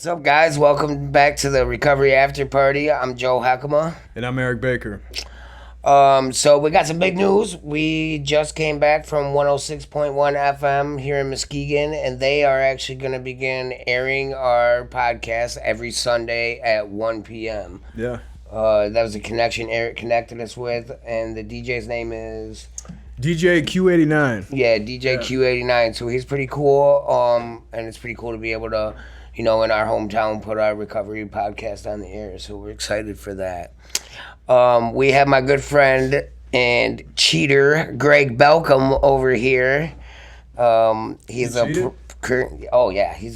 What's up, guys? Welcome back to the Recovery After Party. I'm Joe Hekkema. And I'm Eric Baker. So we got some big news. We just came back from 106.1 FM here in Muskegon, and they are actually going to begin airing our podcast every Sunday at 1 p.m. Yeah. That was a connection Eric connected us with, and the DJ's name is... DJ Q89. Yeah, DJ Q89. So he's pretty cool, and it's pretty cool to be able to, in our hometown, put our recovery podcast on the air. So we're excited for that. We have my good friend and cheater, Greg Balcom, over here. He's he's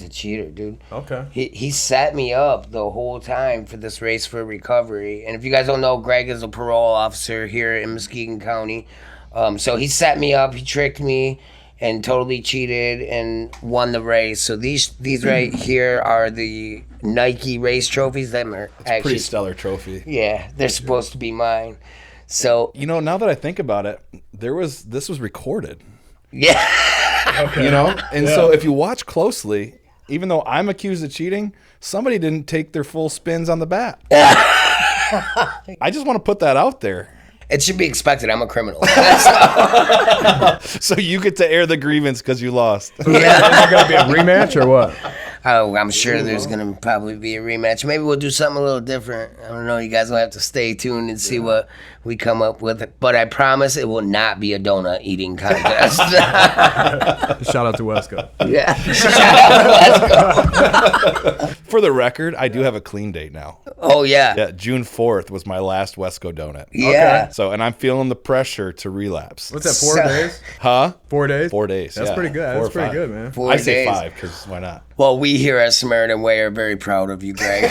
a cheater, dude. Okay. He set me up the whole time for this race for recovery. And if you guys don't know, Greg is a parole officer here in Muskegon County. So he set me up, he tricked me, and totally cheated and won the race. So these right here are the Nike race trophies. Them are actually pretty stellar trophy. Yeah, they're supposed to be mine. So now that I think about it, this was recorded. Yeah. Okay. And so if you watch closely, even though I'm accused of cheating, somebody didn't take their full spins on the bat. I just want to put that out there. It should be expected. I'm a criminal. So you get to air the grievance because you lost. Yeah. Is there going to be a rematch or what? Oh, I'm sure there's going to probably be a rematch. Maybe we'll do something a little different. I don't know. You guys will have to stay tuned and see what we come up with. But I promise it will not be a donut eating contest. Shout out to Wesco. Yeah. Shout out to Wesco. For the record, I do have a clean date now. Oh, yeah. Yeah, June 4th was my last Wesco donut. Yeah. Okay. So, and I'm feeling the pressure to relapse. What's that, 4 days? Huh? 4 days? 4 days. That's pretty good. That's pretty good, man. 4 I say days. 5 because why not? Well, we here at Samaritan Way are very proud of you, Greg.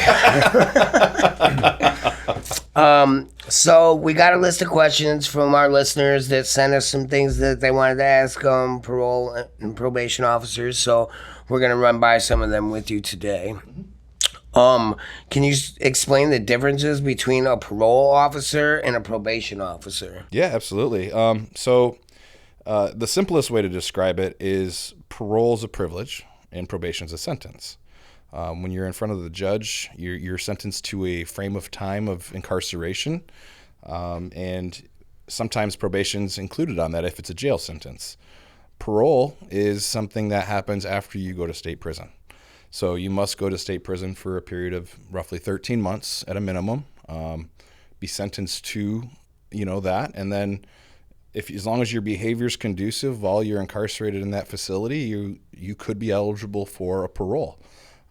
So we got a list of questions from our listeners that sent us some things that they wanted to ask parole and probation officers. So we're going to run by some of them with you today. Can you explain the differences between a parole officer and a probation officer? Yeah, absolutely. So the simplest way to describe it is parole is a privilege and probation is a sentence. When you're in front of the judge, you're sentenced to a frame of time of incarceration, and sometimes probation's included on that if it's a jail sentence. Parole is something that happens after you go to state prison. So you must go to state prison for a period of roughly 13 months at a minimum, be sentenced to, that, and then as long as your behavior is conducive while you're incarcerated in that facility, you could be eligible for a parole.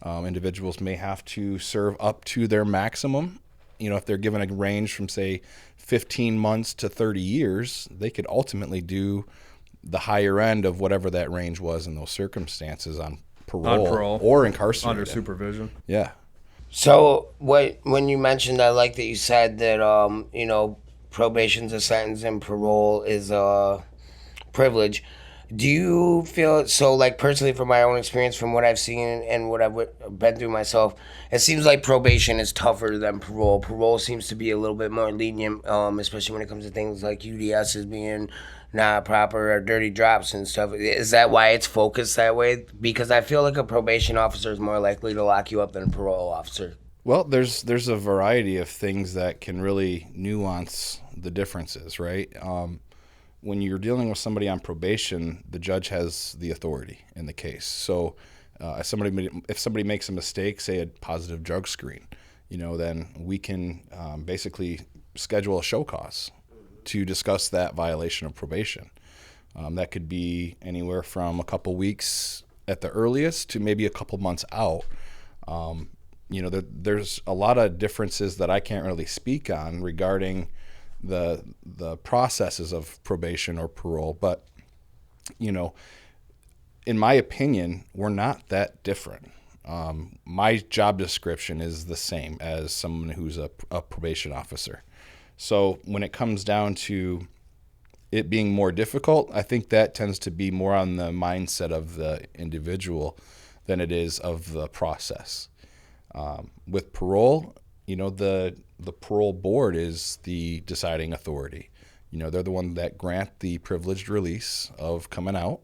Individuals may have to serve up to their maximum. If they're given a range from, say, 15 months to 30 years, they could ultimately do the higher end of whatever that range was in those circumstances on parole or incarcerated. Under supervision. Yeah. So when you mentioned, I like that you said that, probation's a sentence and parole is a privilege. Do you feel so, like, personally, from my own experience, from what I've seen and what I've been through myself, it seems like probation is tougher than parole. Parole seems to be a little bit more lenient, especially when it comes to things like UDSs being not proper or dirty drops and stuff. Is that why it's focused that way? Because I feel like a probation officer is more likely to lock you up than a parole officer. Well, there's a variety of things that can really nuance the differences, right? When you're dealing with somebody on probation, the judge has the authority in the case. So if somebody makes a mistake, say a positive drug screen, then we can basically schedule a show cause to discuss that violation of probation. That could be anywhere from a couple weeks at the earliest to maybe a couple months out. There's a lot of differences that I can't really speak on regarding the processes of probation or parole, but in my opinion, we're not that different. My job description is the same as someone who's a probation officer. So when it comes down to it being more difficult, I think that tends to be more on the mindset of the individual than it is of the process. With parole, the parole board is the deciding authority. They're the one that grant the privileged release of coming out.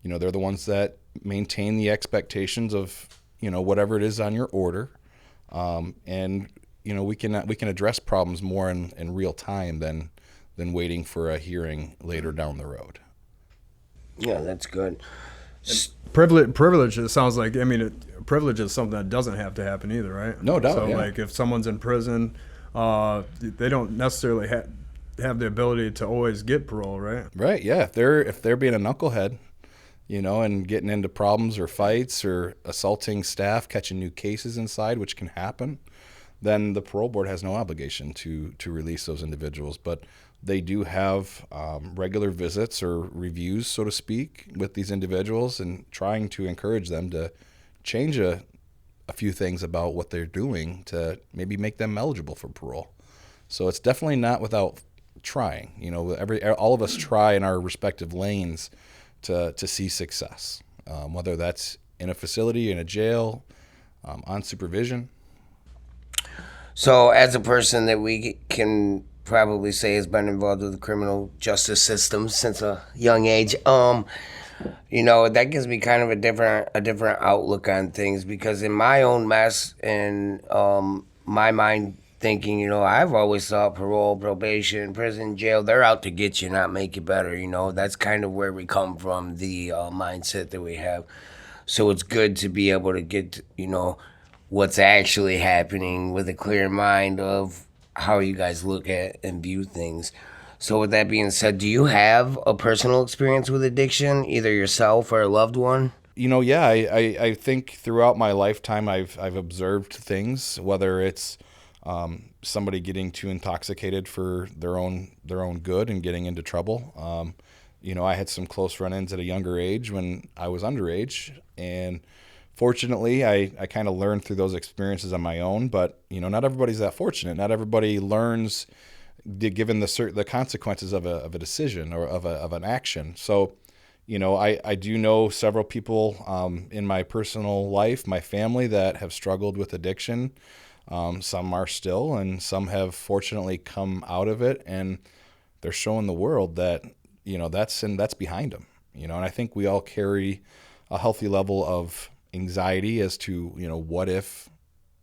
They're the ones that maintain the expectations of whatever it is on your order, and we can address problems more in real time than waiting for a hearing later down the road. Yeah, that's good. Privilege. It sounds like, privilege is something that doesn't have to happen either, right? No doubt. So yeah. like if someone's in prison, they don't necessarily have the ability to always get parole, right? Right. Yeah. If they're being a knucklehead, and getting into problems or fights or assaulting staff, catching new cases inside, which can happen, then the parole board has no obligation to release those individuals. But they do have regular visits or reviews, so to speak, with these individuals, and trying to encourage them to change a few things about what they're doing to maybe make them eligible for parole. So it's definitely not without trying. All of us try in our respective lanes to see success, whether that's in a facility, in a jail, on supervision. So, as a person that we can probably say has been involved with the criminal justice system since a young age, that gives me kind of a different outlook on things, because in my own mess and my mind thinking, I've always thought parole, probation, prison, jail, they're out to get you, not make you better. That's kind of where we come from, the mindset that we have. So it's good to be able to get, what's actually happening with a clear mind of how you guys look at and view things. So with that being said, do you have a personal experience with addiction, either yourself or a loved one? Yeah, I think throughout my lifetime I've observed things, whether it's somebody getting too intoxicated for their own good and getting into trouble. I had some close run-ins at a younger age when I was underage, and fortunately I kind of learned through those experiences on my own. But not everybody's that fortunate. Not everybody learns given the consequences of a decision or of an action. So I do know several people in my personal life, my family, that have struggled with addiction. Some are still, and some have fortunately come out of it, and they're showing the world that that's behind them. And I think we all carry a healthy level of anxiety as to what if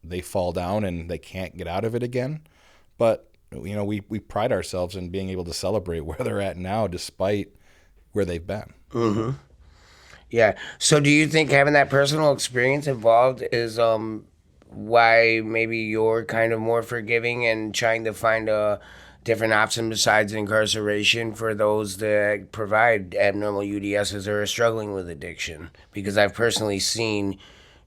they fall down and they can't get out of it again. But we pride ourselves in being able to celebrate where they're at now, despite where they've been. Mm-hmm. Yeah. So do you think having that personal experience involved is why maybe you're kind of more forgiving and trying to find a different option besides incarceration for those that provide abnormal UDSs or are struggling with addiction? Because I've personally seen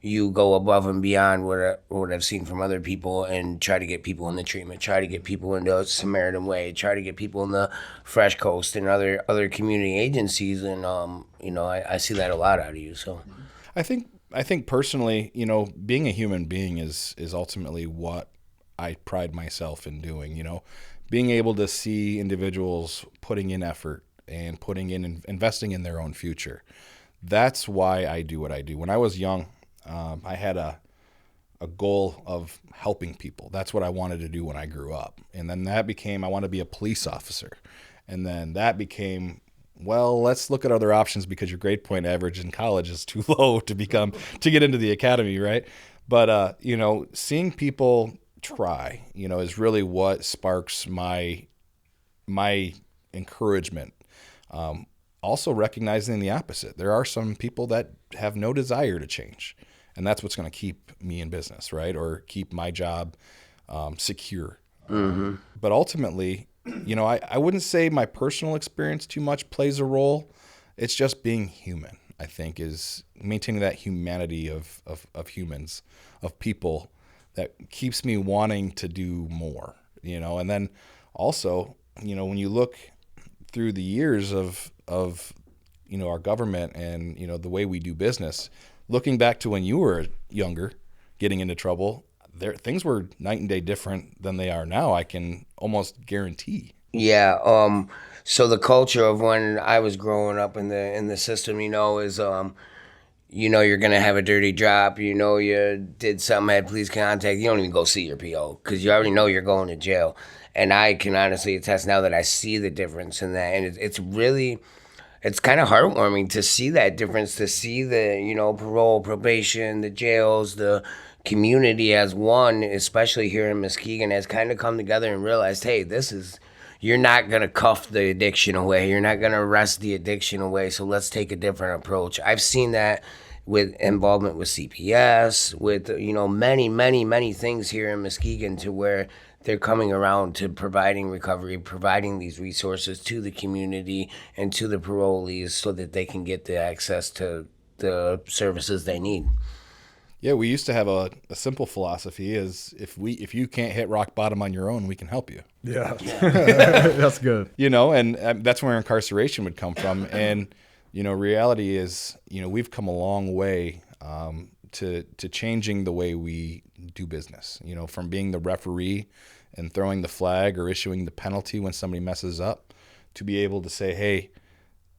you go above and beyond what I've seen from other people and try to get people in the treatment, try to get people into Samaritan Way, try to get people in the Fresh Coast and other community agencies, and I see that a lot out of you. So I think personally, being a human being is ultimately what I pride myself in doing. Being able to see individuals putting in effort and investing in their own future. That's why I do what I do. When I was young, I had a goal of helping people. That's what I wanted to do when I grew up. And then that became, I want to be a police officer. And then that became, well, let's look at other options because your grade point average in college is too low to get into the academy, right? But, seeing people try, is really what sparks my encouragement. Also recognizing the opposite. There are some people that have no desire to change, and that's what's going to keep me in business, right? Or keep my job secure. Mm-hmm. But ultimately, I wouldn't say my personal experience too much plays a role. It's just being human, I think, is maintaining that humanity of humans, of people, that keeps me wanting to do more, and then also, when you look through the years of our government and, the way we do business, looking back to when you were younger, getting into trouble, things were night and day different than they are now. I can almost guarantee. Yeah. So the culture of when I was growing up in the system, is you're going to have a dirty drop, you did something, had police contact, you don't even go see your PO because you already know you're going to jail. And I can honestly attest now that I see the difference in that. And it's really, it's kind of heartwarming to see that difference, to see the, parole, probation, the jails, the community as one, especially here in Muskegon, has kind of come together and realized, hey, you're not going to cuff the addiction away. You're not going to arrest the addiction away. So let's take a different approach. I've seen that with involvement with CPS, with, many, many, many things here in Muskegon, to where they're coming around to providing recovery, providing these resources to the community and to the parolees so that they can get the access to the services they need. Yeah, we used to have a simple philosophy is if you can't hit rock bottom on your own, we can help you. Yeah. That's good. And that's where incarceration would come from. And, reality is, we've come a long way to changing the way we do business, from being the referee and throwing the flag or issuing the penalty when somebody messes up, to be able to say, hey,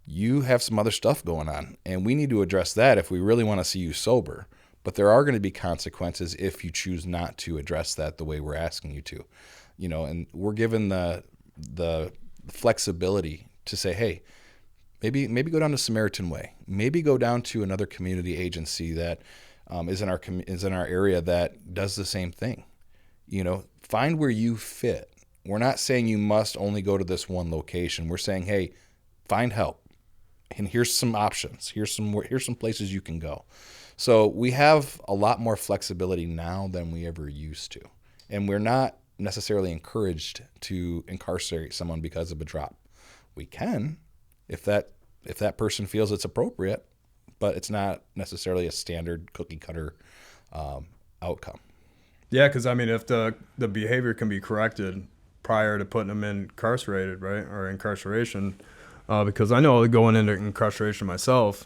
you have some other stuff going on, and we need to address that if we really want to see you sober. But there are going to be consequences if you choose not to address that the way we're asking you to, and we're given the flexibility to say, hey, maybe go down to Samaritan Way, maybe go down to another community agency that is in our area that does the same thing. Find where you fit. We're not saying you must only go to this one location. We're saying, hey, find help, and here's some options. Here's some places you can go. So we have a lot more flexibility now than we ever used to. And we're not necessarily encouraged to incarcerate someone because of a drop. We can if that person feels it's appropriate, but it's not necessarily a standard cookie cutter outcome. Yeah, because if the behavior can be corrected prior to putting them incarcerated, right, or incarceration, because I know going into incarceration myself,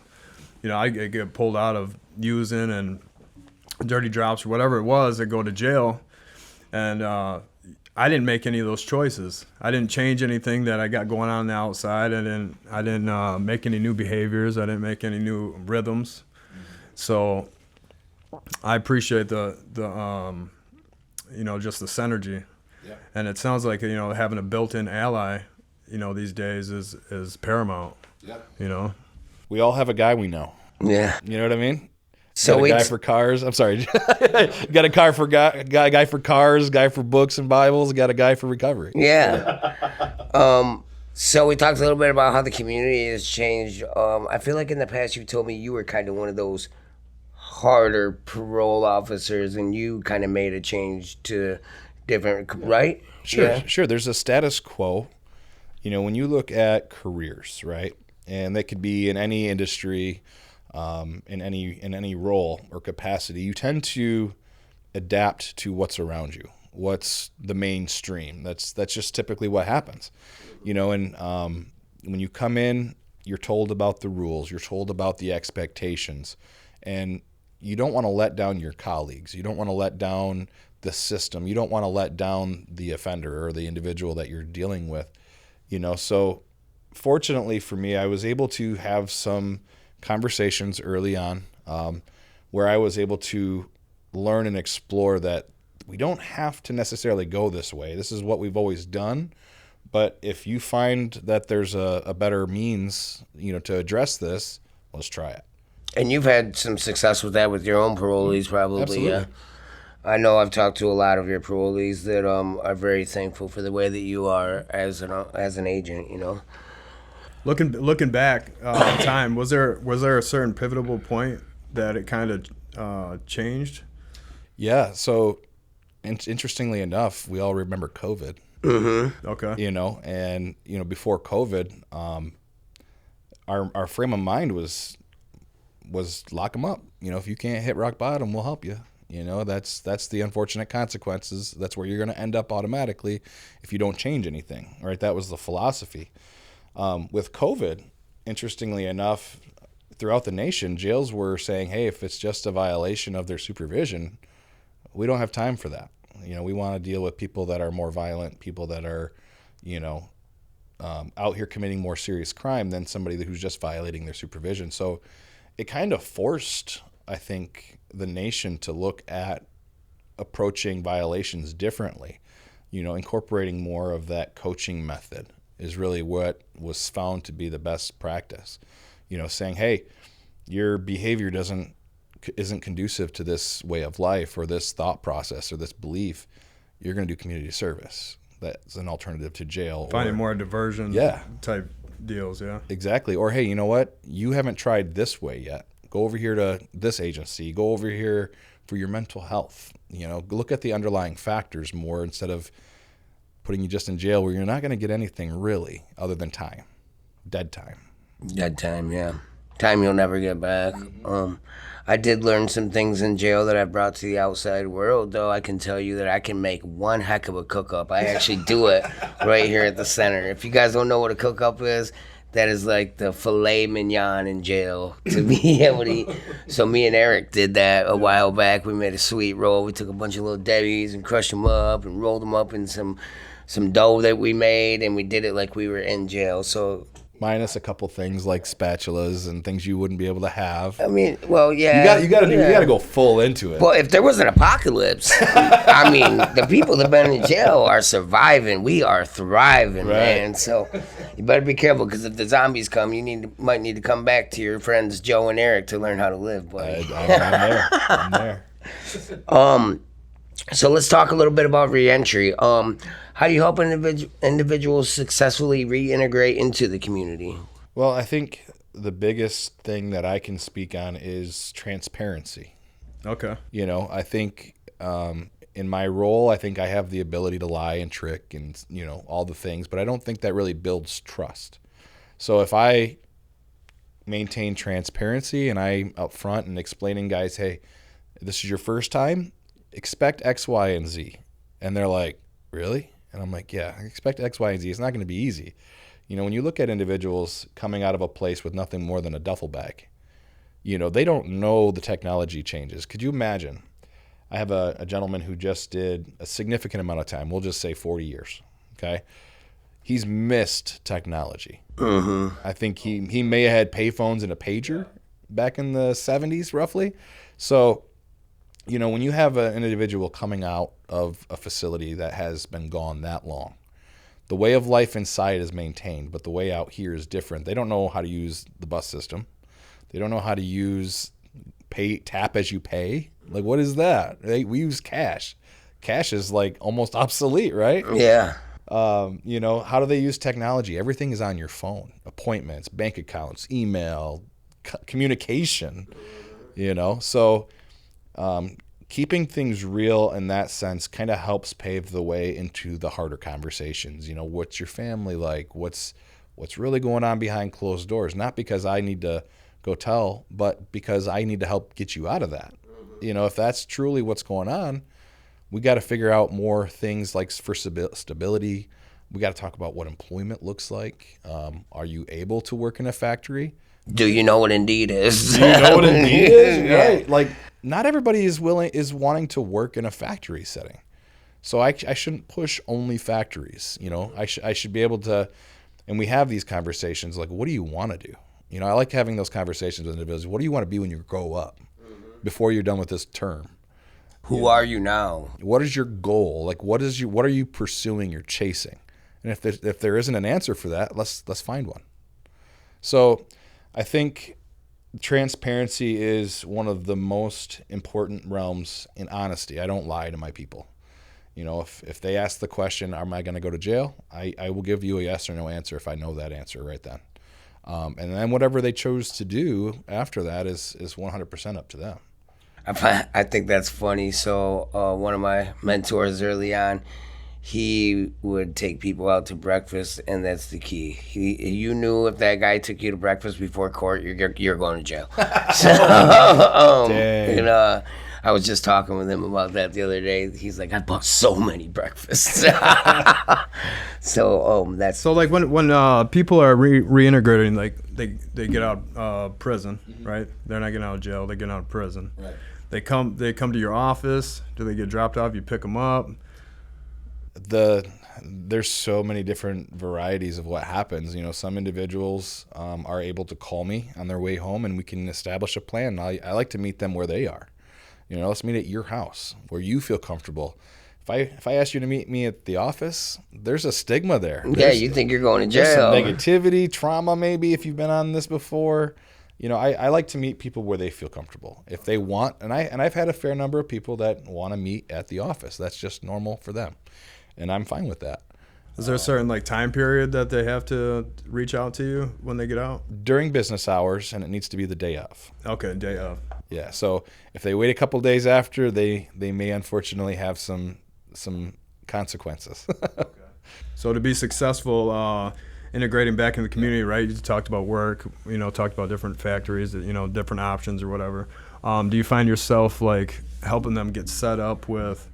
I get pulled out of using and dirty drops or whatever it was, I go to jail, and I didn't make any of those choices. I didn't change anything that I got going on the outside. I didn't make any new behaviors. I didn't make any new rhythms. So I appreciate the just the synergy. Yeah. And it sounds like having a built-in ally these days is paramount. Yeah. We all have a guy we know. Yeah. You know what I mean? So got a guy for cars. I'm sorry. Got a car for guy for cars, guy for books and Bibles, got a guy for recovery. Yeah. So we talked a little bit about how the community has changed. I feel like in the past you told me you were kind of one of those harder parole officers, and you kind of made a change to different, right? Sure. There's a status quo. When you look at careers, right, and they could be in any industry, in any role or capacity, you tend to adapt to what's around you, what's the mainstream. That's just typically what happens, And when you come in, you're told about the rules, you're told about the expectations, and you don't want to let down your colleagues. You don't want to let down the system. You don't want to let down the offender or the individual that you're dealing with. So fortunately for me, I was able to have some conversations early on where I was able to learn and explore that we don't have to necessarily go this way. This is what we've always done. But if you find that there's a better means, to address this, let's try it. And you've had some success with that with your own parolees, probably. Absolutely. Yeah. I know I've talked to a lot of your parolees that are very thankful for the way that you are as an agent. Looking back in time, was there a certain pivotal point that it kind of changed? Yeah. So, interestingly enough, we all remember COVID. Mm-hmm. Okay. And before COVID, our frame of mind was lock them up. If you can't hit rock bottom, we'll help you. That's the unfortunate consequences. That's where you're going to end up automatically if you don't change anything. Right? That was the philosophy. With COVID, interestingly enough, throughout the nation, jails were saying, hey, if it's just a violation of their supervision, we don't have time for that. We want to deal with people that are more violent, people that are, out here committing more serious crime than somebody who's just violating their supervision. So it kind of forced, I think, the nation to look at approaching violations differently, incorporating more of that coaching method. is really what was found to be the best practice. Saying, hey, your behavior isn't conducive to this way of life or this thought process or this belief. You're going to do community service. That's an alternative to jail. Finding more diversion type deals, yeah. Exactly. Or, hey, you know what? You haven't tried this way yet. Go over here to this agency. Go over here for your mental health. Look at the underlying factors more instead of putting you just in jail where you're not going to get anything really other than time. Dead time. Dead time, yeah. Time you'll never get back. I did learn some things in jail that I brought to the outside world, though. I can tell you that I can make one heck of a cook-up. I actually do it right here at the center. If you guys don't know what a cook-up is, that is like the filet mignon in jail to be able to eat. So me and Eric did that a while back. We made a sweet roll. We took a bunch of little Debbies and crushed them up and rolled them up in some dough that we made, and we did it like we were in jail. So minus a couple things like spatulas and things you wouldn't be able to have. I mean, well, yeah. You got to go full into it. Well, if there was an apocalypse, I mean, the people that have been in jail are surviving. We are thriving, right, man. So you better be careful, because if the zombies come, might need to come back to your friends Joe and Eric to learn how to live, buddy. I'm there. So let's talk a little bit about reentry. How do you help individuals successfully reintegrate into the community? Well, I think the biggest thing that I can speak on is transparency. Okay. I think in my role, I think I have the ability to lie and trick and, all the things, but I don't think that really builds trust. So if I maintain transparency and I'm up front and explaining guys, hey, this is your first time, expect X, Y, and Z. And they're like, really? And I'm like, yeah, expect X, Y, and Z. It's not going to be easy. When you look at individuals coming out of a place with nothing more than a duffel bag, they don't know the technology changes. Could you imagine? I have a gentleman who just did a significant amount of time. We'll just say 40 years, okay? He's missed technology. Mm-hmm. I think he may have had payphones and a pager back in the 70s, roughly. So when you have an individual coming out of a facility that has been gone that long, the way of life inside is maintained, but the way out here is different. They don't know how to use the bus system. They don't know how to use tap as you pay. Like, what is that? We use cash. Cash is like almost obsolete, right? Yeah. How do they use technology? Everything is on your phone. Appointments, bank accounts, email, communication, So keeping things real in that sense kind of helps pave the way into the harder conversations. What's your family like? What's really going on behind closed doors? Not because I need to go tell, but because I need to help get you out of that. If that's truly what's going on, we got to figure out more things like for stability. We got to talk about what employment looks like. Are you able to work in a factory? Do you know what Indeed is? Do you know what Indeed is? Right. Like, not everybody is wanting to work in a factory setting. So I shouldn't push only factories. I should be able to, and we have these conversations like, what do you want to do? I like having those conversations with individuals. What do you want to be when you grow up, before you're done with this term? Who are you now? What is your goal? Like, what are you pursuing? You're chasing, and if there isn't an answer for that, let's find one. So, I think transparency is one of the most important realms in honesty. I don't lie to my people. If they ask the question, am I going to go to jail? I will give you a yes or no answer if I know that answer right then. And then whatever they chose to do after that is 100% up to them. I think that's funny. So one of my mentors early on, he would take people out to breakfast, and that's the key. You knew if that guy took you to breakfast before court, you're going to jail. So, and I was just talking with him about that the other day. He's like, I bought so many breakfasts. So that's so like when people are reintegrating, like they get out prison, right? They're not getting out of jail. They get out of prison. Right. They come to your office. Do they get dropped off? You pick them up. There's so many different varieties of what happens. Some individuals are able to call me on their way home, and we can establish a plan. I like to meet them where they are. Let's meet at your house where you feel comfortable. If I ask you to meet me at the office, there's a stigma there. Yeah, you think you're going to There's some jail. negativity, trauma, maybe if you've been on this before. I like to meet people where they feel comfortable. If they want, and I've had a fair number of people that want to meet at the office. That's just normal for them, and I'm fine with that. Is there a certain like time period that they have to reach out to you when they get out? During business hours, and it needs to be the day of. Okay, day of. Yeah. So if they wait a couple days after, they may unfortunately have some consequences. So to be successful, integrating back in the community, right? You talked about work, talked about different factories, different options or whatever. Do you find yourself like helping them get set up with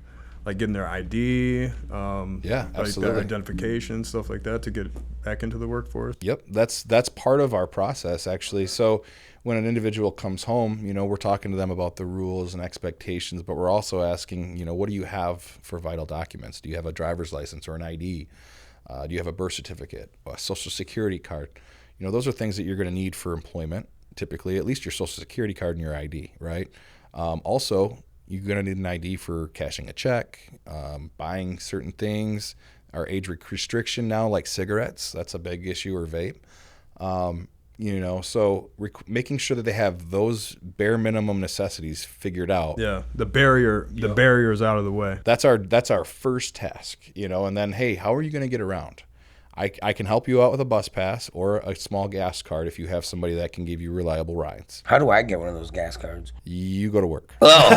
like getting their ID, Yeah, like absolutely. their identification, stuff like that to get back into the workforce? Yep, that's part of our process actually. So when an individual comes home, we're talking to them about the rules and expectations, but we're also asking, what do you have for vital documents? Do you have a driver's license or an ID? Do you have a birth certificate, a social security card? Those are things that you're going to need for employment, typically, at least your social security card and your ID, right? Also, you're going to need an ID for cashing a check, buying certain things. Our age restriction now, like cigarettes, that's a big issue, or vape. So making sure that they have those bare minimum necessities figured out. Yeah, the barrier is out of the way. That's our first task, and then, hey, how are you going to get around? I can help you out with a bus pass or a small gas card if you have somebody that can give you reliable rides. How do I get one of those gas cards? You go to work. Oh,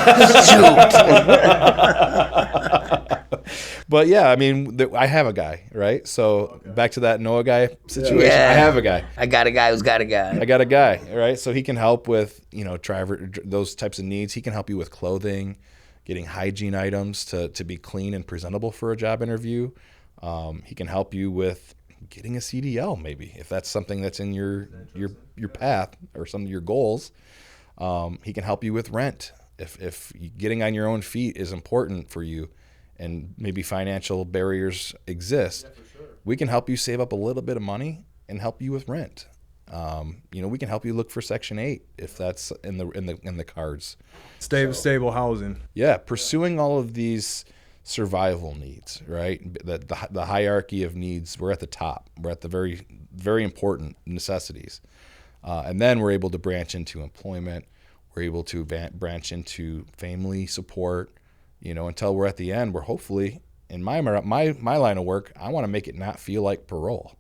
But yeah, I mean, I have a guy, right? So back to that Noah guy situation, Yeah. I have a guy. I got a guy who's got a guy. I got a guy, right? So he can help with, driver, those types of needs. He can help you with clothing, getting hygiene items to be clean and presentable for a job interview. He can help you with getting a CDL, maybe, if that's something that's in your path or some of your goals. He can help you with rent. If getting on your own feet is important for you and maybe financial barriers exist, we can help you save up a little bit of money and help you with rent. We can help you look for Section 8 if that's in the cards. Stable housing. Yeah, pursuing all of these survival needs, right? The hierarchy of needs, we're at the top. We're at the very, very important necessities. And then we're able to branch into employment. We're able to branch into family support, until we're at the end where hopefully, in my line of work, I want to make it not feel like parole.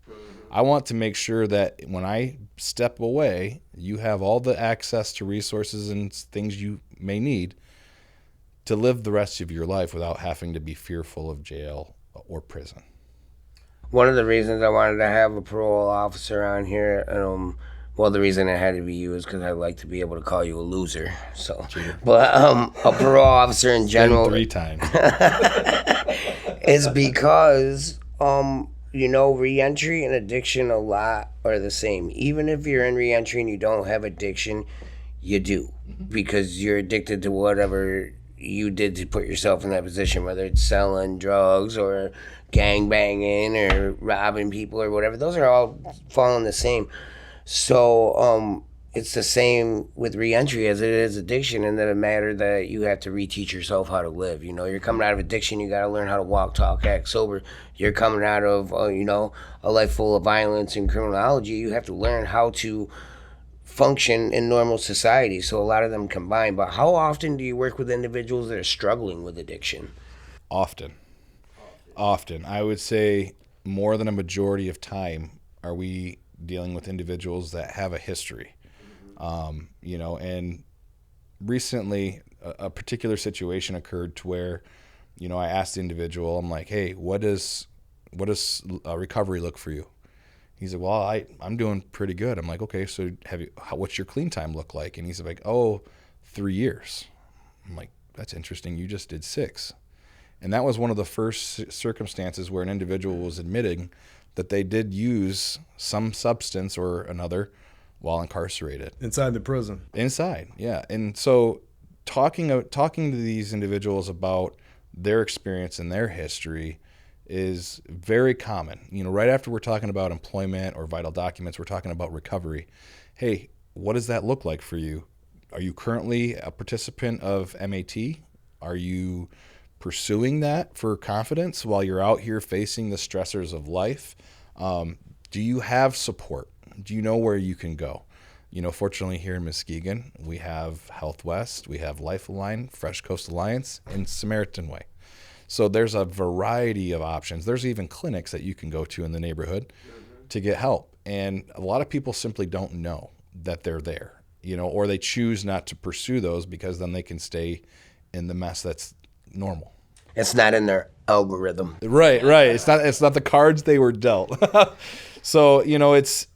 I want to make sure that when I step away, you have all the access to resources and things you may need to live the rest of your life without having to be fearful of jail or prison. One of the reasons I wanted to have a parole officer on here, the reason it had to be you is because I like to be able to call you a loser. So, but a parole officer in general, 3 times. is because reentry and addiction a lot are the same. Even if you're in reentry and you don't have addiction, you do, because you're addicted to whatever you did to put yourself in that position, whether it's selling drugs or gang banging or robbing people or whatever. Those are all falling the same. So it's the same with reentry as it is addiction, in that it matter that you have to reteach yourself how to live. You're coming out of addiction, you got to learn how to walk, talk, act sober. You're coming out of a life full of violence and criminology. You have to learn how to function in normal society. So a lot of them combine. But how often do you work with individuals that are struggling with addiction? Often. I would say more than a majority of time are we dealing with individuals that have a history. And recently a particular situation occurred to where, I asked the individual, I'm like, hey, what does recovery look for you? He said, well, I'm doing pretty good. I'm like, okay, so what's your clean time look like? And he's like, 3 years. I'm like, that's interesting. You just did 6. And that was one of the first circumstances where an individual was admitting that they did use some substance or another while incarcerated. Inside the prison. Inside, yeah. And so talking to these individuals about their experience and their history is very common. Right after we're talking about employment or vital documents, we're talking about recovery. Hey, what does that look like for you? Are you currently a participant of MAT? Are you pursuing that for confidence while you're out here facing the stressors of life, do you have support? Do you know where you can go? Fortunately here in Muskegon, we have Health West, we have Lifeline, Fresh Coast Alliance, and Samaritan Way. So there's a variety of options. There's even clinics that you can go to in the neighborhood to get help. And a lot of people simply don't know that they're there, or they choose not to pursue those because then they can stay in the mess that's normal. It's not in their algorithm. Right. It's not the cards they were dealt. So, it's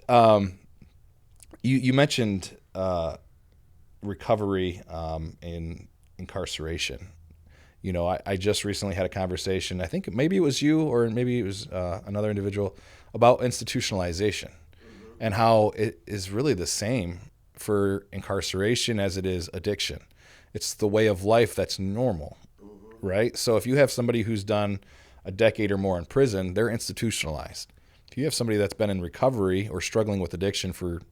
you mentioned recovery in incarceration. I just recently had a conversation, I think maybe it was you or maybe it was another individual, about institutionalization and how it is really the same for incarceration as it is addiction. It's the way of life that's normal, right? So if you have somebody who's done a decade or more in prison, they're institutionalized. If you have somebody that's been in recovery or struggling with addiction for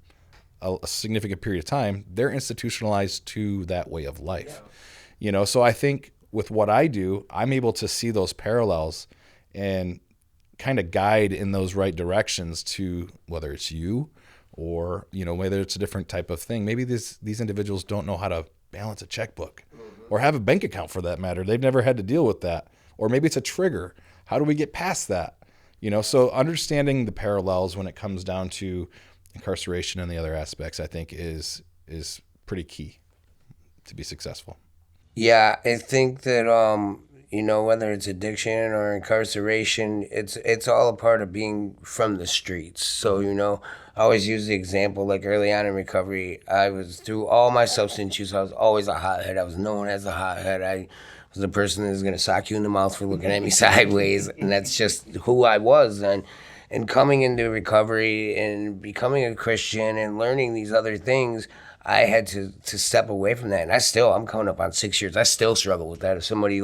a significant period of time, they're institutionalized to that way of life. So I think with what I do, I'm able to see those parallels and kind of guide in those right directions to whether it's you or, whether it's a different type of thing. Maybe these individuals don't know how to balance a checkbook or have a bank account for that matter. They've never had to deal with that. Or maybe it's a trigger. How do we get past that? So understanding the parallels when it comes down to incarceration and the other aspects, I think is pretty key to be successful. Yeah, I think that whether it's addiction or incarceration, it's all a part of being from the streets. So I always use the example, like early on in recovery, I was through all my substance use. I was always a hothead. I was known as a hothead. I was the person that was going to sock you in the mouth for looking at me sideways, and that's just who I was. And coming into recovery and becoming a Christian and learning these other things, I had to step away from that. And I'm coming up on 6 years. I still struggle with that. If somebody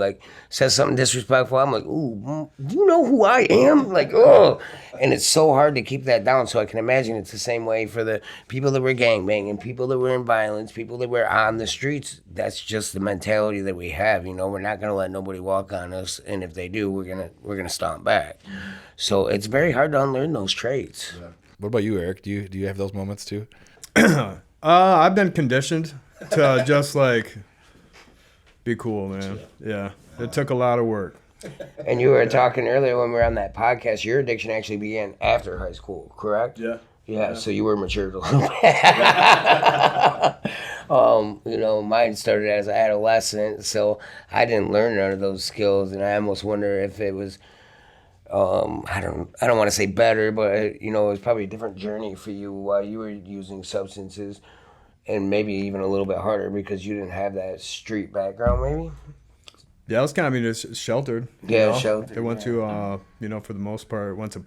says something disrespectful, I'm like, ooh, do you know who I am? Oh. And it's so hard to keep that down. So I can imagine it's the same way for the people that were gangbanging, people that were in violence, people that were on the streets. That's just the mentality that we have. We're not going to let nobody walk on us. And if they do, we're gonna stomp back. So it's very hard to unlearn those traits. Yeah. What about you, Eric? Do you have those moments too? I've been conditioned to just be cool, man. Yeah. It took a lot of work. And you were talking earlier when we were on that podcast, your addiction actually began after high school, correct? Yeah. Yeah, so you were matured a little bit. Mine started as an adolescent, so I didn't learn none of those skills, and I almost wonder if it was, I don't want to say better, but it was probably a different journey for you while you were using substances, and maybe even a little bit harder because you didn't have that street background, maybe. Yeah, I was kind of just sheltered. Yeah, sheltered. I went to, for the most part, went to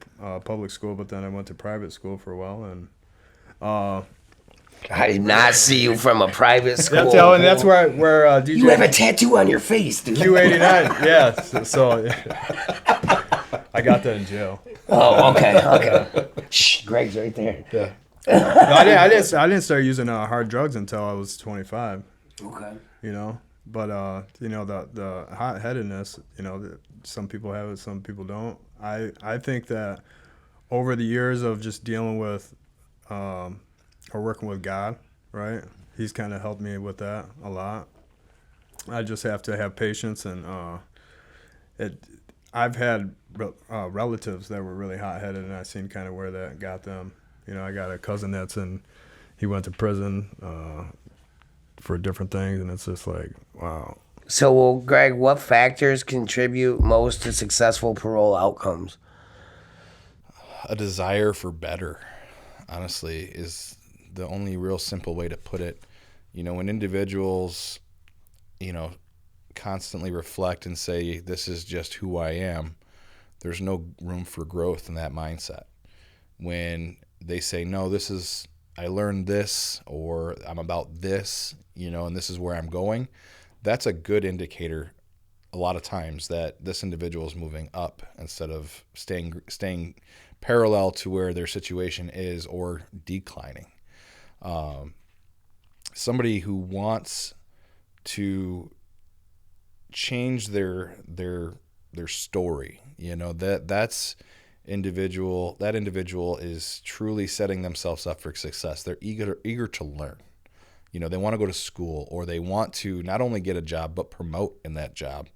public school, but then I went to private school for a while, and I did not see you from a private school. And that's where DJ. You have a tattoo on your face, dude. Q89. Yeah. So I got that in jail. Oh, okay. Shh, Greg's right there. Yeah. No, I didn't start using hard drugs until I was 25. Okay. But the hot-headedness, some people have it, some people don't. I think that over the years of just dealing with or working with God, right? He's kind of helped me with that a lot. I just have to have patience, and I've had relatives that were really hot-headed, and I've seen kind of where that got them. I got a cousin he went to prison for different things, and it's just wow. So, well, Greg, what factors contribute most to successful parole outcomes? A desire for better, honestly, is the only real simple way to put it. When individuals, constantly reflect and say, this is just who I am, there's no room for growth in that mindset. When they say, no, I learned this, or I'm about this, and this is where I'm going, that's a good indicator a lot of times that this individual is moving up instead of staying parallel to where their situation is or declining. Somebody who wants to change their story. You know, that's individual. That individual is truly setting themselves up for success. They're eager to learn. You know, they want to go to school, or they want to not only get a job but promote in that job.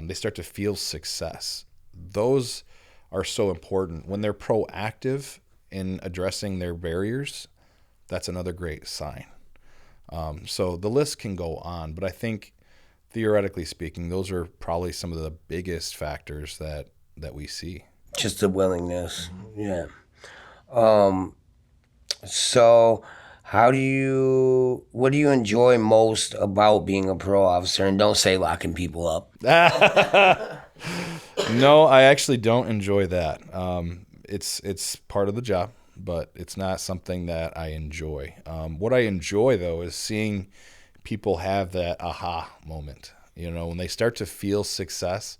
They start to feel success. Those are so important. When they're proactive in addressing their barriers, that's another great sign. So the list can go on, but I think theoretically speaking, those are probably some of the biggest factors that we see. Just the willingness. Yeah. So what do you enjoy most about being a parole officer? And don't say locking people up. No, I actually don't enjoy that. It's part of the job, but it's not something that I enjoy. What I enjoy, though, is seeing people have that aha moment. You know, when they start to feel success.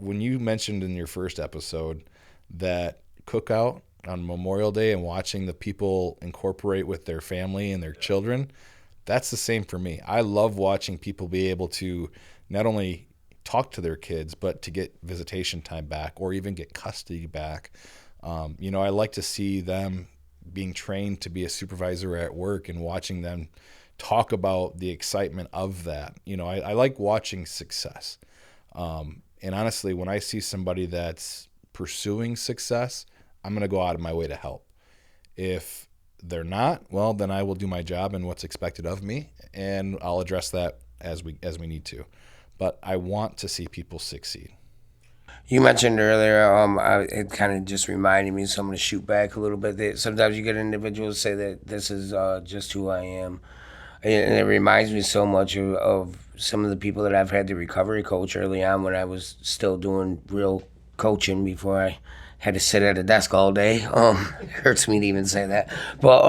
When you mentioned in your first episode that cookout on Memorial Day and watching the people incorporate with their family and their children, that's the same for me. I love watching people be able to not only talk to their kids, but to get visitation time back or even get custody back. I like to see them being trained to be a supervisor at work and watching them talk about the excitement of that. You know, I like watching success. And honestly, when I see somebody that's pursuing success, I'm going to go out of my way to help. If they're not, well, then I will do my job and what's expected of me, and I'll address that as we need to. But I want to see people succeed. You mentioned earlier, it kind of just reminded me, so I'm going to shoot back a little bit. That sometimes you get individuals say that this is just who I am. And it reminds me so much of some of the people that I've had to recovery coach early on when I was still doing real coaching before I had to sit at a desk all day. It hurts me to even say that. But,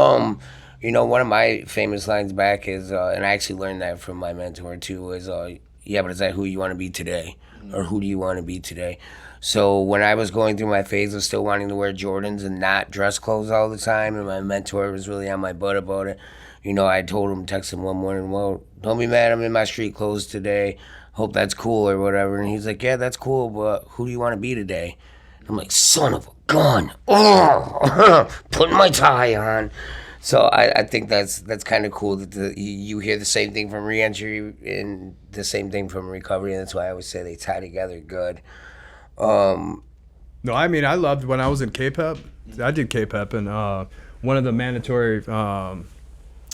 one of my famous lines back is, and I actually learned that from my mentor too, is, yeah, but is that who you want to be today? Or who do you want to be today? So when I was going through my phase of still wanting to wear Jordans and not dress clothes all the time, and my mentor was really on my butt about it, I told him, texted him one morning, well, don't be mad, I'm in my street clothes today. Hope that's cool or whatever. And he's like, yeah, that's cool, but who do you want to be today? I'm like, son of a gun. Oh, putting my tie on. So I think that's kind of cool that you hear the same thing from reentry and the same thing from recovery. And that's why I always say they tie together good. No, I mean, I loved when I was in KPEP. I did KPEP, and one of the mandatory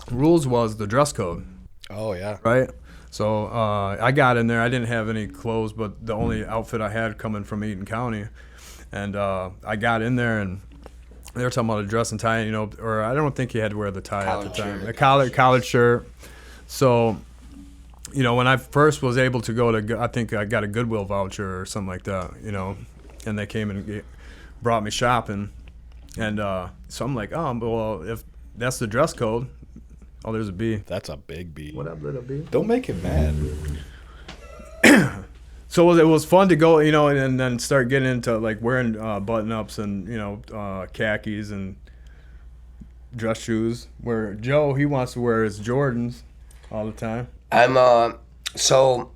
rules was the dress code. Oh, yeah. Right? So I got in there. I didn't have any clothes, but the only outfit I had coming from Eaton County. And I got in there, and they were talking about a dress and tie, or I don't think you had to wear the tie at the time. A collared shirt. So, when I first was able to go to, I think I got a Goodwill voucher or something like that, and they came and brought me shopping. And so I'm like, oh, well, if that's the dress code, oh, there's a B. That's a big B. What up, little B? Don't make him mad. So it was fun to go, and then start getting into like wearing button-ups and, khakis and dress shoes. Where Joe, he wants to wear his Jordans all the time. So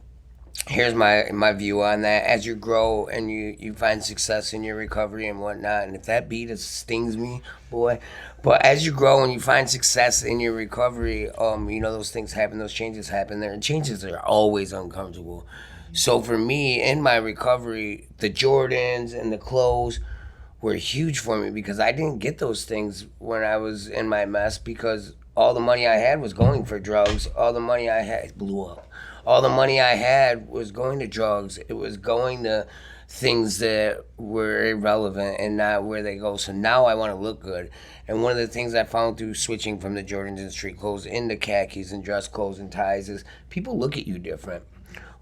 here's my view on that. As you grow and you find success in your recovery and whatnot, and if that beat stings me, boy. But as you grow and you find success in your recovery, those things happen, those changes happen there, and changes are always uncomfortable. So for me, in my recovery, the Jordans and the clothes were huge for me because I didn't get those things when I was in my mess because all the money I had was going for drugs. All the money I had blew up. All the money I had was going to drugs. It was going to things that were irrelevant and not where they go. So now I want to look good. And one of the things I found through switching from the Jordans and street clothes into khakis and dress clothes and ties is people look at you different.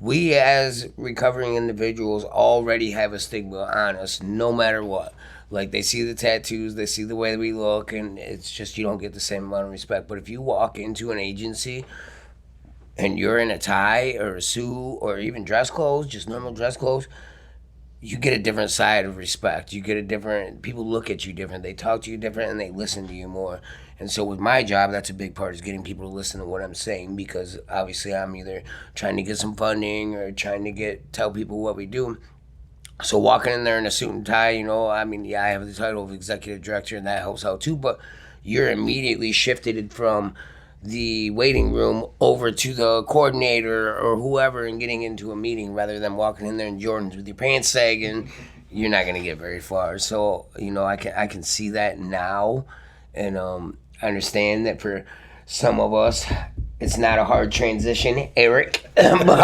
We as recovering individuals already have a stigma on us no matter what. Like they see the tattoos, they see the way we look, and it's just you don't get the same amount of respect. But if you walk into an agency and you're in a tie or a suit or even dress clothes, just normal dress clothes, you get a different side of respect. You get people look at you different. They talk to you different and they listen to you more. And so with my job, that's a big part, is getting people to listen to what I'm saying, because obviously I'm either trying to get some funding or trying to tell people what we do. So walking in there in a suit and tie, I have the title of executive director, and that helps out too, but you're immediately shifted from the waiting room over to the coordinator or whoever and getting into a meeting, rather than walking in there in Jordans with your pants sagging. You're not going to get very far. So, I can see that now, and I understand that for some of us, it's not a hard transition, Eric. But,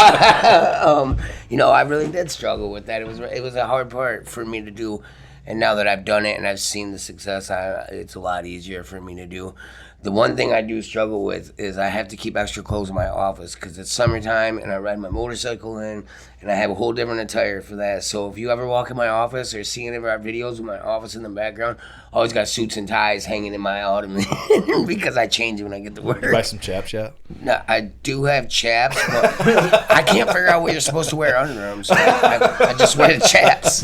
I really did struggle with that. It was a hard part for me to do, and now that I've done it and I've seen the success, it's a lot easier for me to do. The one thing I do struggle with is I have to keep extra clothes in my office, because it's summertime and I ride my motorcycle in, and I have a whole different attire for that. So if you ever walk in my office or see any of our videos with my office in the background, I always got suits and ties hanging in my ottoman because I change when I get to work. You buy some chaps yet? No, I do have chaps, but I can't figure out what you're supposed to wear under them, so I just wear the chaps.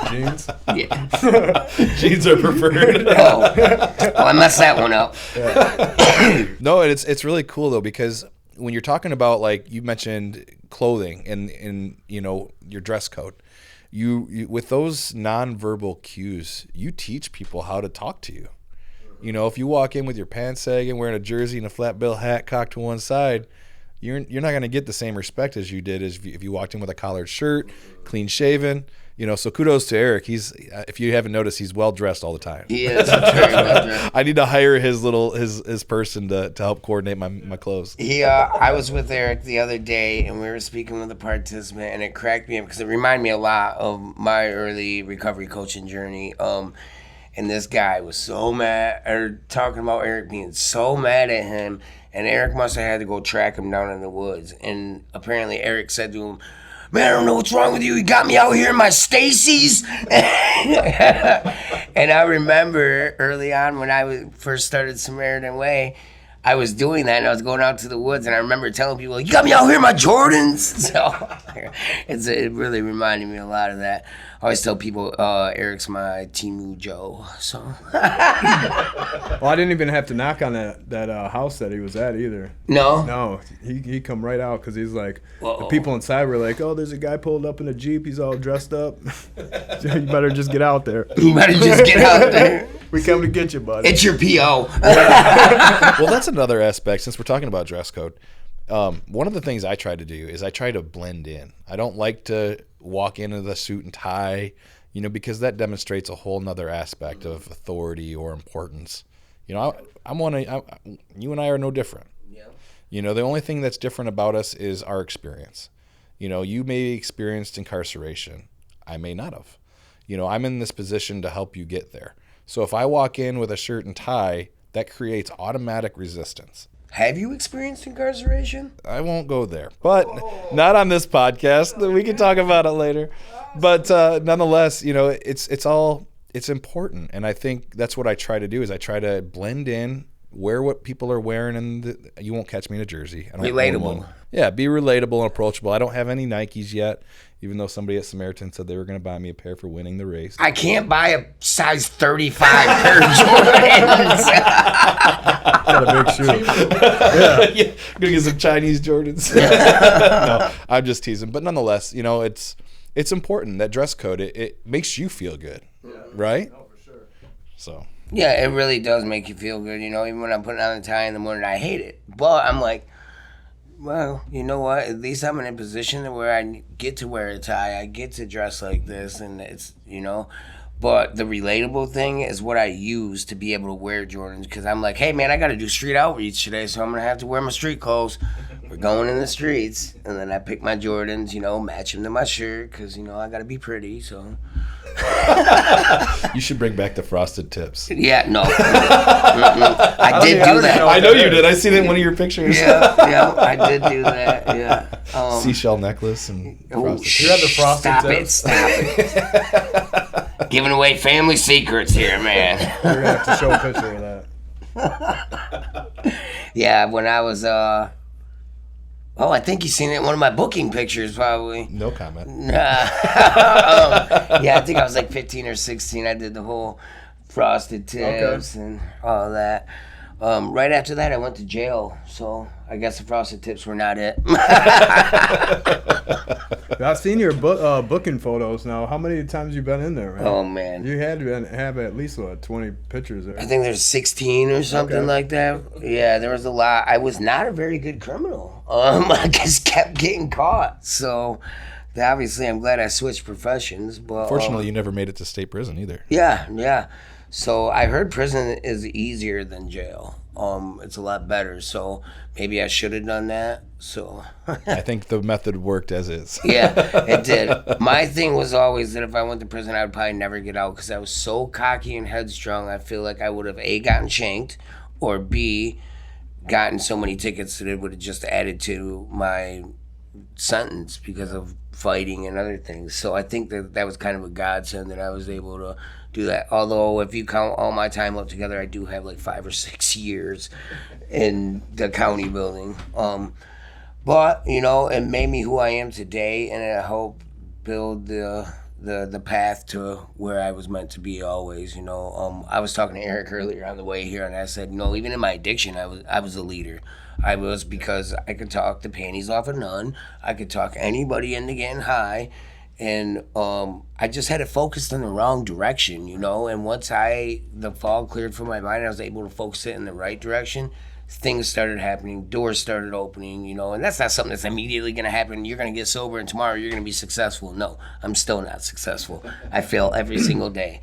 Jeans? Yeah. Jeans are preferred. Oh, well, I messed that one up. No, it's really cool though, because when you're talking about, like you mentioned, clothing and your dress code, you with those nonverbal cues, you teach people how to talk to you. If you walk in with your pants sagging, wearing a jersey and a flat bill hat cocked to one side, you're not going to get the same respect as you did if you walked in with a collared shirt, clean shaven. So kudos to Eric. He's, if you haven't noticed, he's well dressed all the time. He is very well dressed. I need to hire his person to help coordinate my clothes. I was with Eric the other day, and we were speaking with a participant, and it cracked me up because it reminded me a lot of my early recovery coaching journey. And this guy was so mad, or talking about Eric being so mad at him, and Eric must have had to go track him down in the woods. And apparently Eric said to him, "Man, I don't know what's wrong with you. You got me out here in my Stacy's." And I remember early on when I first started Samaritan Way, I was doing that, and I was going out to the woods, and I remember telling people, "You got me out here in my Jordans." So it really reminded me a lot of that. I always tell people Eric's my Timu Joe. So. Well, I didn't even have to knock on that house that he was at either. No? No, he come right out because he's like, Uh-oh. the people inside were like, "Oh, there's a guy pulled up in a Jeep. He's all dressed up. You better just get out there. You better just get out there. We come to get you, buddy." It's your P.O. Well, that's another aspect, since we're talking about dress code. One of the things I try to do is I try to blend in. I don't like to walk into the suit and tie, because that demonstrates a whole nother aspect of authority or importance. You and I are no different. Yeah. The only thing that's different about us is our experience. You may have experienced incarceration. I may not have. I'm in this position to help you get there. So if I walk in with a shirt and tie, that creates automatic resistance. Have you experienced incarceration? I won't go there, but not on this podcast. We can talk about it later. But nonetheless, it's important, and I think that's what I try to do. Is I try to blend in, wear what people are wearing, and you won't catch me in a jersey. I don't Relatable. Yeah, be relatable and approachable. I don't have any Nikes yet, even though somebody at Samaritan said they were going to buy me a pair for winning the race. I can't buy a size 35 pair of Jordans. Got a big shoe. Yeah, gonna get some Chinese Jordans. No, I'm just teasing. But nonetheless, it's important, that dress code. It makes you feel good, right? Oh, for sure. So. Yeah, it really does make you feel good. Even when I'm putting on a tie in the morning, I hate it. But I'm like, well, you know what? At least I'm in a position where I get to wear a tie. I get to dress like this, and it's, But the relatable thing is what I use to be able to wear Jordans, because I'm like, hey, man, I got to do street outreach today, so I'm going to have to wear my street clothes. We're going in the streets, and then I pick my Jordans, match them to my shirt, because, I got to be pretty, so. You should bring back the frosted tips. Yeah, no. I did do that. I know you did. I seen it in one of your pictures. Yeah, I did do that, yeah. Seashell necklace and frosted tips. You had the frosted tips. Stop it. Giving away family secrets here, man. We're going to have to show a picture of that. Yeah, when I was, I think you've seen it in one of my booking pictures, probably. No comment. Yeah, I think I was like 15 or 16. I did the whole Frosted Tips and all that. Right after that, I went to jail, so I guess the Frosted Tips were not it. I've seen your booking photos now. How many times you been in there, man? Oh, man. You had to have at least, 20 pictures there. I think there's 16 or something like that. Yeah, there was a lot. I was not a very good criminal. I just kept getting caught. So, obviously, I'm glad I switched professions. But Fortunately, you never made it to state prison either. Yeah. So I heard prison is easier than jail. It's a lot better. So maybe I should have done that. So I think the method worked as is. yeah, it did. My thing was always that if I went to prison, I would probably never get out because I was so cocky and headstrong. I feel like I would have A, gotten shanked, or B, gotten so many tickets that it would have just added to my sentence because of fighting and other things. So I think that was kind of a godsend that I was able to do that. Although if you count all my time up together, I do have like 5 or 6 years in the county building. But it made me who I am today, and it helped build the path to where I was meant to be always. I was talking to Eric earlier on the way here, and I said, even in my addiction, I was a leader. I was, because I could talk the panties off a nun. I could talk anybody into getting high. And I just had it focused in the wrong direction, And once the fog cleared from my mind, I was able to focus it in the right direction. Things started happening. Doors started opening, And that's not something that's immediately going to happen. You're going to get sober and tomorrow you're going to be successful. No, I'm still not successful. I fail every single day.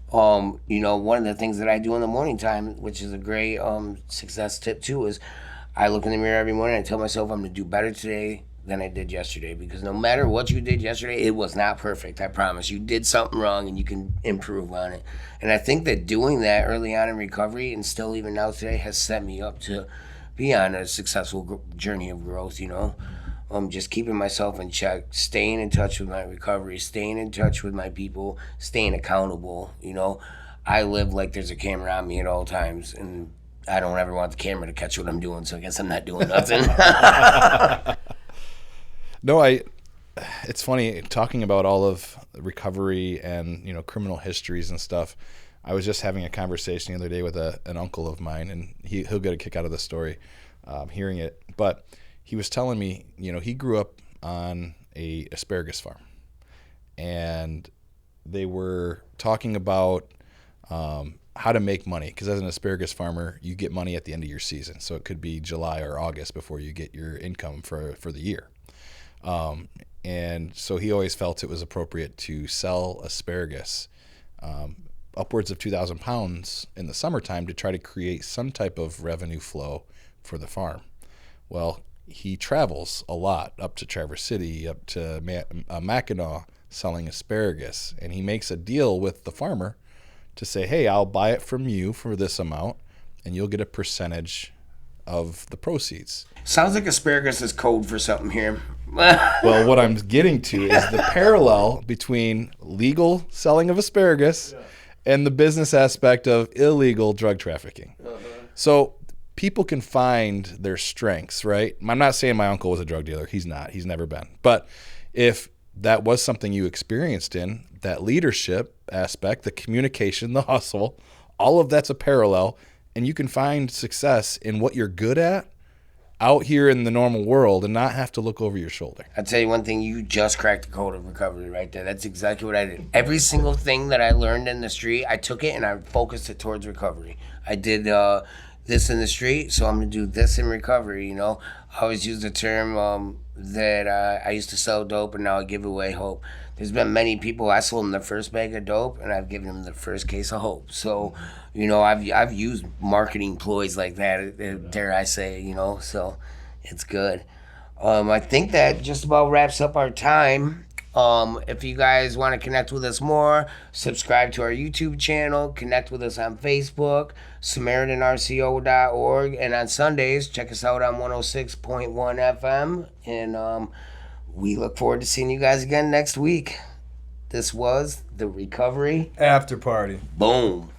One of the things that I do in the morning time, which is a great success tip too, is I look in the mirror every morning and I tell myself I'm going to do better today than I did yesterday, because no matter what you did yesterday, it was not perfect. I promise. You did something wrong and you can improve on it. And I think that doing that early on in recovery, and still even now today, has set me up to be on a successful journey of growth, just keeping myself in check, staying in touch with my recovery, staying in touch with my people, staying accountable. I live like there's a camera on me at all times, and I don't ever want the camera to catch what I'm doing, so I guess I'm not doing nothing. No, it's funny talking about all of recovery and, criminal histories and stuff. I was just having a conversation the other day with an uncle of mine, and he'll get a kick out of the story, hearing it. But he was telling me, he grew up on a asparagus farm, and they were talking about how to make money, because as an asparagus farmer, you get money at the end of your season. So it could be July or August before you get your income for the year. And so he always felt it was appropriate to sell asparagus upwards of 2,000 pounds in the summertime to try to create some type of revenue flow for the farm. Well, he travels a lot up to Traverse City, up to Mackinac, selling asparagus, and he makes a deal with the farmer to say, hey, I'll buy it from you for this amount, and you'll get a percentage of the proceeds. Sounds like asparagus is code for something here. Well, what I'm getting to is the parallel between legal selling of asparagus and the business aspect of illegal drug trafficking. So people can find their strengths, right? I'm not saying my uncle was a drug dealer. He's not. He's never been. But if that was something you experienced in, that leadership aspect, the communication, the hustle, all of that's a parallel, and you can find success in what you're good at out here in the normal world and not have to look over your shoulder. I'll tell you one thing, you just cracked the code of recovery right there. That's exactly what I did. Every single thing that I learned in the street, I took it and I focused it towards recovery. I did this in the street, so I'm going to do this in recovery, I always use the term that I used to sell dope and now I give away hope. There's been many people, I sold them the first bag of dope and I've given them the first case of hope. So, I've used marketing ploys like that, dare I say, so it's good. I think that just about wraps up our time. If you guys want to connect with us more, subscribe to our YouTube channel, connect with us on Facebook, SamaritanRCO.org, and on Sundays, check us out on 106.1 FM, and we look forward to seeing you guys again next week. This was the Recovery After Party. Boom.